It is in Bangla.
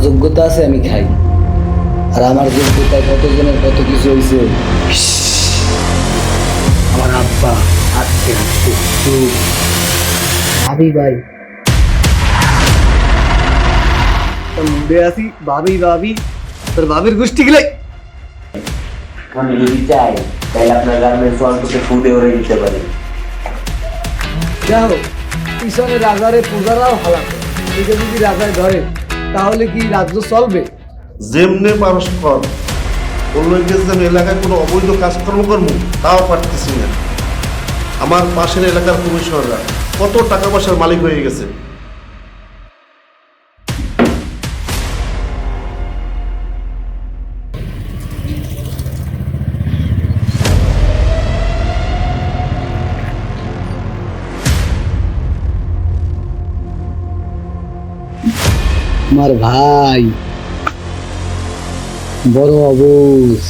যোগ্যতা আছে আমি খাই, আর আমার যোগ্যতায় কতজনের কত কিছু হয়েছে। আমার আব্বা আজকে ভাবি ভাই মুডে আছি, ভাবি ভাবি তোর ভাবির গোষ্ঠী গেলে আমি যদি চাই তাহলে আপনার গার্মেন্টস অন্তত ফুডে ওরে দিতে পারি। যাও পিছনে রাজারে পূজারাও হালাতে, এটা যদি রাজায় ধরে তাহলে কি রাজ্য চলবে? যেমনে পারস কর, অন্যকে যেন এলাকায় কোনো অবৈধ কাজকর্ম করবো তাও পারতেছি না। আমার পাশের এলাকার কমিশনাররা কত টাকা পয়সার মালিক হয়ে গেছে। আমার ভাই বড় অবুজ